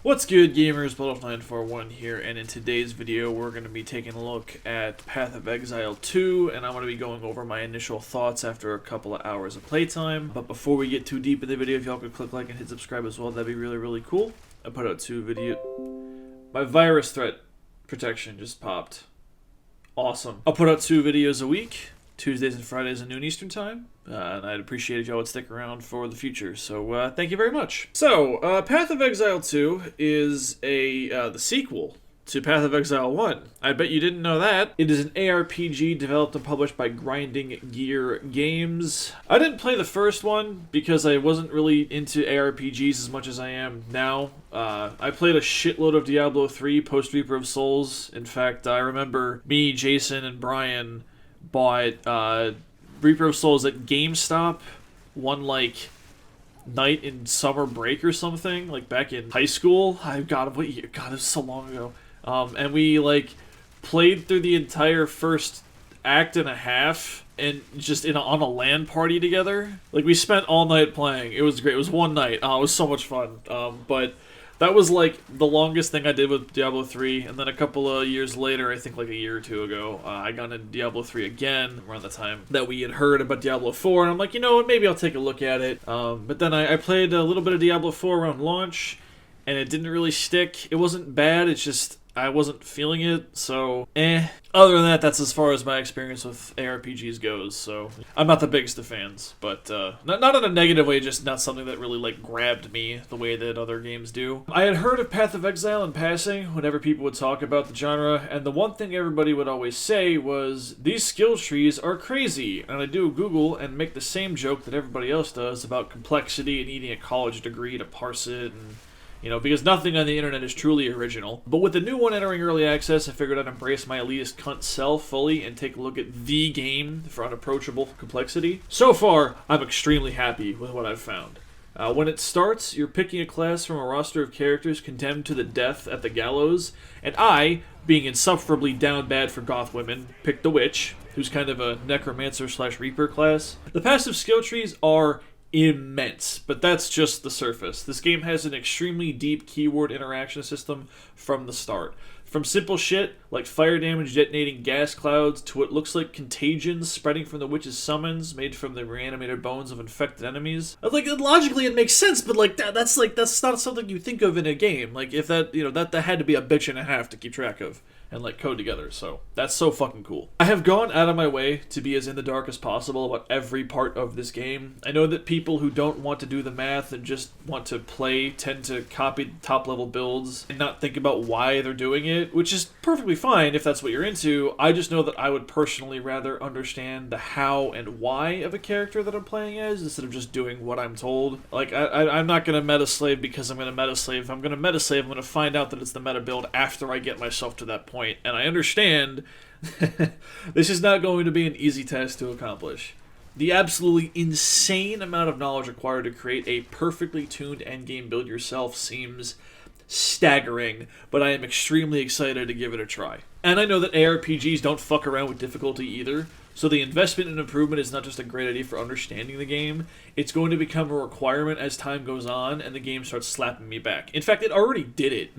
What's good, gamers? Blood941 here, and in today's video we're going to be taking a look at Path of Exile 2, and I'm going to be going over my initial thoughts after a couple of hours of playtime. But before we get too deep in the video, if y'all could click like and hit subscribe as well, that'd be really cool. I put out 2 videos. My virus threat protection just popped. Awesome. I'll put out 2 videos a week, Tuesdays and Fridays at noon Eastern Time. And I'd appreciate if y'all would stick around for the future. So, thank you very much. So, Path of Exile 2 is the sequel to Path of Exile 1. I bet you didn't know that. It is an ARPG developed and published by Grinding Gear Games. I didn't play the first one because I wasn't really into ARPGs as much as I am now. I played a shitload of Diablo 3 post Reaper of Souls. In fact, I remember me, Jason, and Brian bought Reaper of Souls at GameStop one, like, night in summer break or something, like, back in high school. God, what year? God, it was so long ago. And we, like, played through the entire first act and a half, and just on a LAN party together. Like, we spent all night playing. It was great. It was one night. It was so much fun. But that was, like, the longest thing I did with Diablo 3, and then a couple of years later, I think like a year or 2 ago, I got into Diablo 3 again, around the time that we had heard about Diablo 4, and I'm like, you know what, maybe I'll take a look at it. But then I played a little bit of Diablo 4 around launch, and it didn't really stick. It wasn't bad, it's just I wasn't feeling it, so Other than that, that's as far as my experience with ARPGs goes, so I'm not the biggest of fans, but not in a negative way, just not something that really, like, grabbed me the way that other games do. I had heard of Path of Exile in passing whenever people would talk about the genre, and the one thing everybody would always say was, these skill trees are crazy, and I do Google and make the same joke that everybody else does about complexity and needing a college degree to parse it, and because nothing on the internet is truly original. But with the new one entering early access, I figured I'd embrace my elitist cunt self fully and take a look at the game for unapproachable complexity. So far, I'm extremely happy with what I've found. When it starts, you're picking a class from a roster of characters condemned to the death at the gallows, and I, being insufferably down bad for goth women, picked the witch, who's kind of a necromancer/reaper class. The passive skill trees are immense, but that's just the surface. This game has an extremely deep keyword interaction system from the start. From simple shit like fire damage detonating gas clouds to what looks like contagions spreading from the witch's summons made from the reanimated bones of infected enemies. Like, logically it makes sense, but like that's not something you think of in a game. Like, if that that had to be a bitch and a half to keep track of and like code together, so that's so fucking cool. I have gone out of my way to be as in the dark as possible about every part of this game. I know that people who don't want to do the math and just want to play tend to copy top level builds and not think about why they're doing it, which is perfectly fine if that's what you're into. I just know that I would personally rather understand the how and why of a character that I'm playing as instead of just doing what I'm told. Like, I'm not gonna meta slave because I'm gonna meta slave. If I'm gonna meta slave, I'm gonna find out that it's the meta build after I get myself to that point. And I understand this is not going to be an easy task to accomplish. The absolutely insane amount of knowledge required to create a perfectly tuned endgame build yourself seems staggering, but I am extremely excited to give it a try. And I know that ARPGs don't fuck around with difficulty either, so the investment and improvement is not just a great idea for understanding the game, it's going to become a requirement as time goes on and the game starts slapping me back. In fact, it already did it.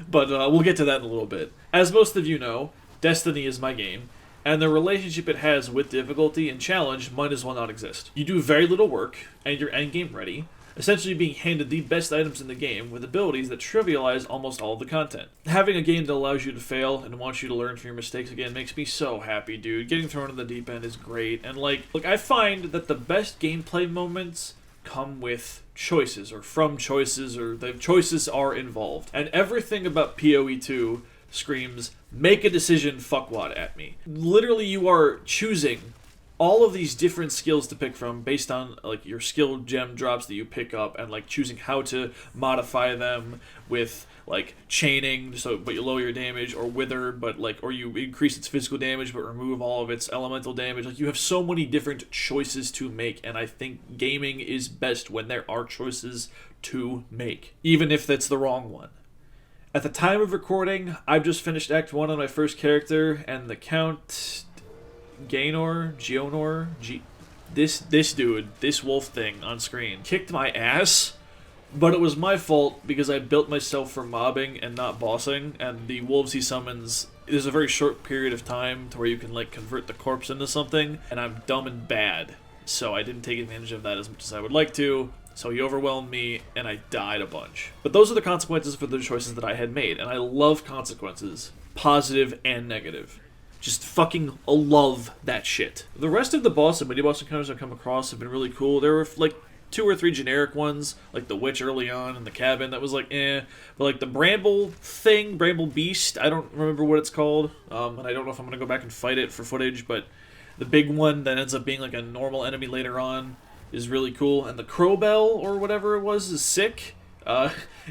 But we'll get to that in a little bit. As most of you know, Destiny is my game, and the relationship it has with difficulty and challenge might as well not exist. You do very little work, and you're endgame ready, essentially being handed the best items in the game with abilities that trivialize almost all of the content. Having a game that allows you to fail and wants you to learn from your mistakes again makes me so happy, dude. Getting thrown in the deep end is great, and look, I find that the best gameplay moments come with choices, or from choices, or the choices are involved. And everything about PoE 2 screams, make a decision, fuckwad at me. Literally, you are choosing all of these different skills to pick from based on like your skill gem drops that you pick up, and like choosing how to modify them with like chaining, but you lower your damage, or wither, or you increase its physical damage but remove all of its elemental damage. Like, you have so many different choices to make, and I think gaming is best when there are choices to make, even if that's the wrong one. At the time of recording, I've just finished Act 1 on my first character, and the Count Geonor, this dude, this wolf thing on screen, kicked my ass But it was my fault because I built myself for mobbing and not bossing, and the wolves he summons, there's a very short period of time to where you can like convert the corpse into something, and I'm dumb and bad, so I didn't take advantage of that as much as I would like to, so he overwhelmed me, and I died a bunch. But those are the consequences for the choices that I had made, and I love consequences, positive and negative. Just fucking love that shit. The rest of the boss and mini-boss encounters I've come across have been really cool. There were like 2 or 3 generic ones, like the witch early on in the cabin that was like eh, but like the bramble thing, bramble beast, I don't remember what it's called, and I don't know if I'm gonna go back and fight it for footage, but the big one that ends up being like a normal enemy later on is really cool, and the crowbell or whatever it was is sick.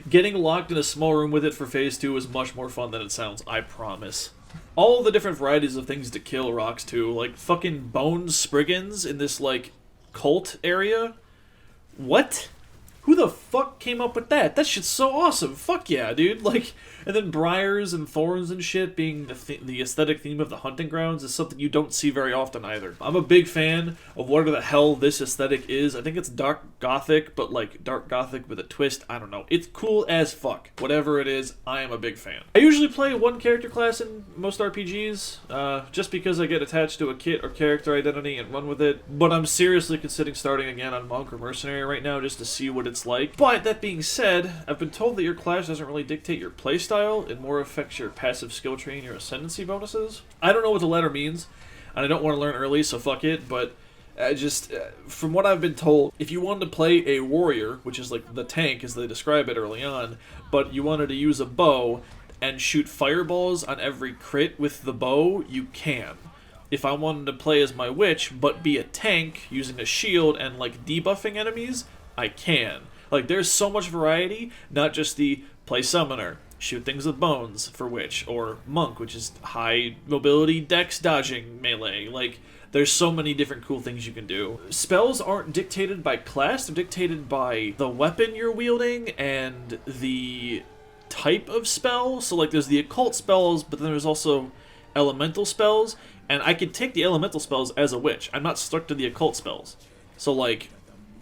Getting locked in a small room with it for phase 2 is much more fun than it sounds, I promise. All the different varieties of things to kill rocks too, like fucking bone spriggans in this like cult area. What? Who the fuck came up with that? That shit's so awesome. Fuck yeah, dude. Like, and then briars and thorns and shit being the aesthetic theme of the hunting grounds is something you don't see very often either. I'm a big fan of whatever the hell this aesthetic is. I think it's dark gothic, but like dark gothic with a twist. I don't know. It's cool as fuck. Whatever it is, I am a big fan. I usually play one character class in most RPGs, just because I get attached to a kit or character identity and run with it. But I'm seriously considering starting again on Monk or Mercenary right now just to see what it's like. But that being said, I've been told that your class doesn't really dictate your playstyle. It more affects your passive skill tree and your ascendancy bonuses. I don't know what the latter means, and I don't want to learn early, so fuck it, but from what I've been told, if you wanted to play a warrior, which is like the tank as they describe it early on, but you wanted to use a bow and shoot fireballs on every crit with the bow, you can. If I wanted to play as my witch, but be a tank using a shield and like debuffing enemies, I can. Like, there's so much variety, not just the play summoner, shoot things with bones for witch, or monk, which is high mobility dex dodging melee. Like, there's so many different cool things you can do. Spells aren't dictated by class, they're dictated by the weapon you're wielding and the type of spell. So like there's the occult spells, but then there's also elemental spells, and I can take the elemental spells as a witch. I'm not stuck to the occult spells. So like,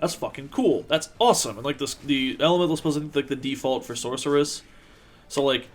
that's fucking cool. That's awesome. And like the elemental spells, I think like the default for sorceress. So like,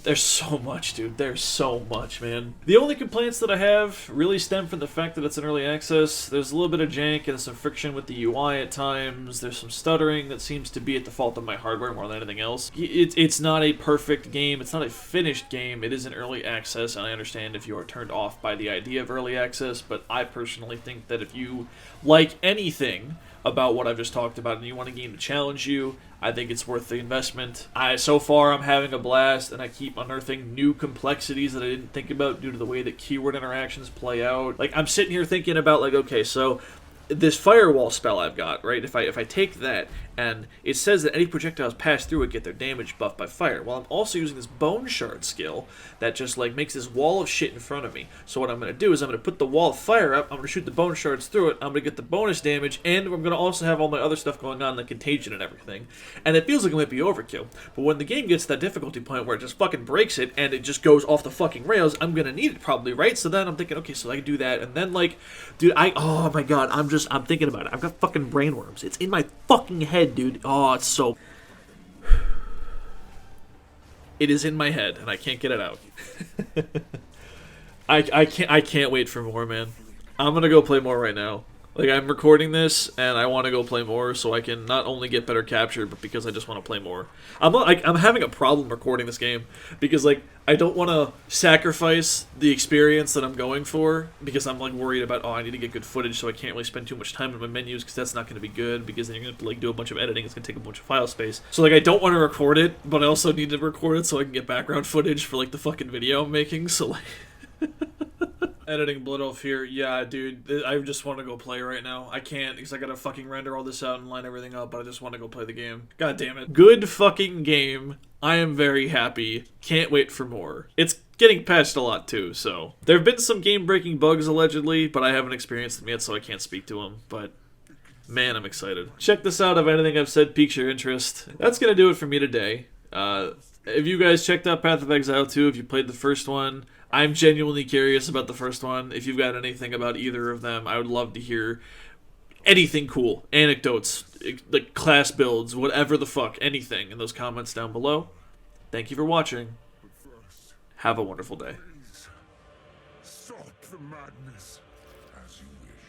there's so much, dude. There's so much, man. The only complaints that I have really stem from the fact that it's in early access. There's a little bit of jank and some friction with the UI at times. There's some stuttering that seems to be at the fault of my hardware more than anything else. It's not a perfect game. It's not a finished game. It is in early access, and I understand if you are turned off by the idea of early access, but I personally think that if you like anything about what I've just talked about and you want a game to challenge you, I think it's worth the investment. So far I'm having a blast, and I keep unearthing new complexities that I didn't think about due to the way that keyword interactions play out. Like, I'm sitting here thinking about, like, okay, so this firewall spell I've got, right? If I take that, and it says that any projectiles pass through it get their damage buffed by fire. Well, I'm also using this bone shard skill that just like makes this wall of shit in front of me. So what I'm going to do is I'm going to put the wall of fire up, I'm going to shoot the bone shards through it, I'm going to get the bonus damage, and I'm going to also have all my other stuff going on, like contagion and everything. And it feels like it might be overkill. But when the game gets to that difficulty point where it just fucking breaks it, and it just goes off the fucking rails, I'm going to need it probably, right? So then I'm thinking, okay, so I can do that, and then like, dude, oh my god, I'm thinking about it. I've got fucking brainworms. It's in my fucking head, dude. Oh, it's so... It is in my head, and I can't get it out. I can't wait for more, man. I'm gonna go play more right now. Like, I'm recording this, and I want to go play more so I can not only get better capture, but because I just want to play more. I'm having a problem recording this game, because, like, I don't want to sacrifice the experience that I'm going for, because I'm, like, worried about, oh, I need to get good footage, so I can't really spend too much time in my menus, because that's not going to be good, because then you're going to have to, like, do a bunch of editing, it's going to take a bunch of file space. So, like, I don't want to record it, but I also need to record it so I can get background footage for, like, the fucking video I'm making, so, like... Editing Blood Elf here. Yeah, dude, I just want to go play right now. I can't, because I gotta fucking render all this out and line everything up, but I just want to go play the game. God damn it. Good fucking game. I am very happy. Can't wait for more. It's getting patched a lot, too, so. There have been some game-breaking bugs, allegedly, but I haven't experienced them yet, so I can't speak to them, but... Man, I'm excited. Check this out if anything I've said piques your interest. That's gonna do it for me today. If you guys checked out Path of Exile 2, if you played the first one, I'm genuinely curious about the first one. If you've got anything about either of them, I would love to hear anything cool, anecdotes, like class builds, whatever the fuck, anything in those comments down below. Thank you for watching. Have a wonderful day. Stop the madness as you wish.